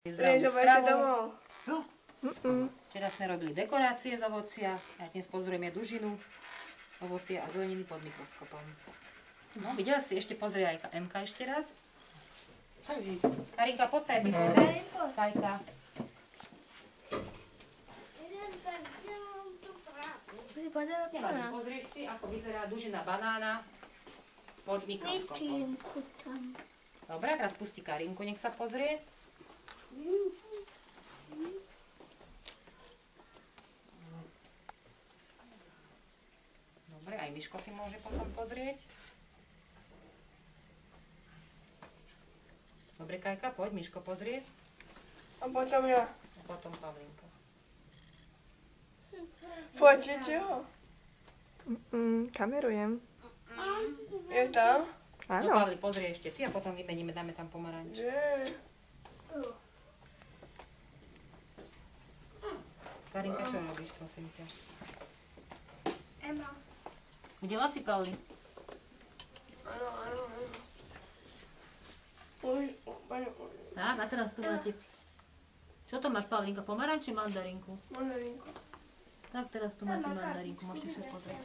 Riežovajte domov. No. Včera sme robili dekorácie z ovocia a dnes pozrieme dužinu ovocia a zeleniny pod mikroskopom. No, videla si, ešte pozrie aj Emka ešte raz. Karinka, poď sa aj ty pozrieť. Kajka. Pozrieť si, ako vyzerá dužina banána pod mikroskopom. Dobre, teraz pustí Karinku, nech sa pozrie. Dobre, aj Miško si môže potom pozrieť. Dobre, Kajka, poď, Miško pozrieť. A potom ja. A potom Pavlinka. Fotíte ho? Kamerujem. Je tam? No, Áno. Pavli, pozrie ešte ty a potom vymeníme, dáme tam pomaranč. Je. Karinka, čo robíš, prosím ťa? Ema. Videla si, Pavli? Áno. Oj, pani, Tak, a teraz tu máte... Čo to máš, Pavlinka? Pomaranč či mandarinku? mandarinku. Tak, teraz tu máte mandarinku, môžete sa pozrieť.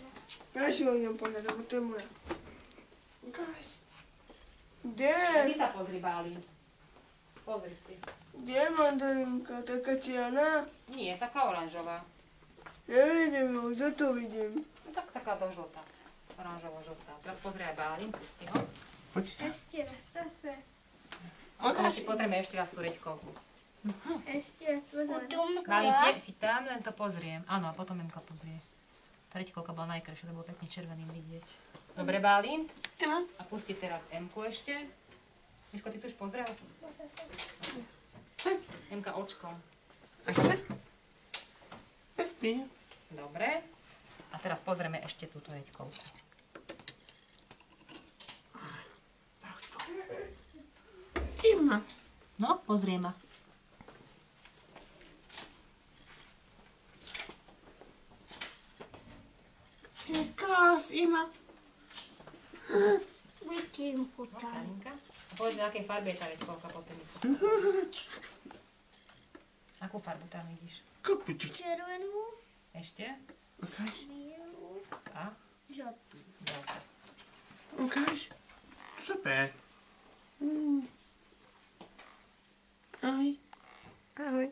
Ja si ho idem pozrieť, lebo to je moja. Kde? Ty sa pozri, Báli. Pozri si. Kde je mandarinka? Taká čiana? Nie, taká oranžová. Nevidím ho, za to vidím. No tak taká dožltá. Oranžovo-žltá. Teraz pozri aj Bálin, pusti ho. Poďte sa. Ešte raz, zase. Potom ešte potrebujeme ešte raz tú reďkovku. Ešte raz, pozor. Bálin, chytám, len to pozriem. Áno, a potom Emka pozrie. Tá reďkovka bola najkrajšia, lebo pekne červeným vidieť. Dobre, Bálin. A pusti teraz Emku ešte. Miško, ty si už pozrel? Emka očkom. Spí. Dobre. A teraz pozrieme ešte túto reďkovku. Ima. No, pozrie ma. Krás, Ima. Vidím ho No, tam. Karinka. A povedz, v akej farbe je tá reďkovka potom. Akú farbu tam vidíš? Kapučič. Červenú, Ešte? Ukáž. bielú, A? žltú. Dobre. Ukáž. Super. Aj. Ahoj.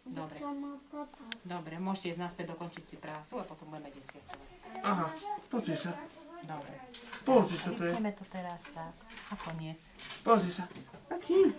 Dobre. To má papa. Dobre, môžete ísť naspäť dokončiť si prácu a potom budeme desiatovať. Aha, pozri sa. Dobre. Pozri sa, to je. Vypneme to teraz tak. A koniec. Pozri sa. A tým.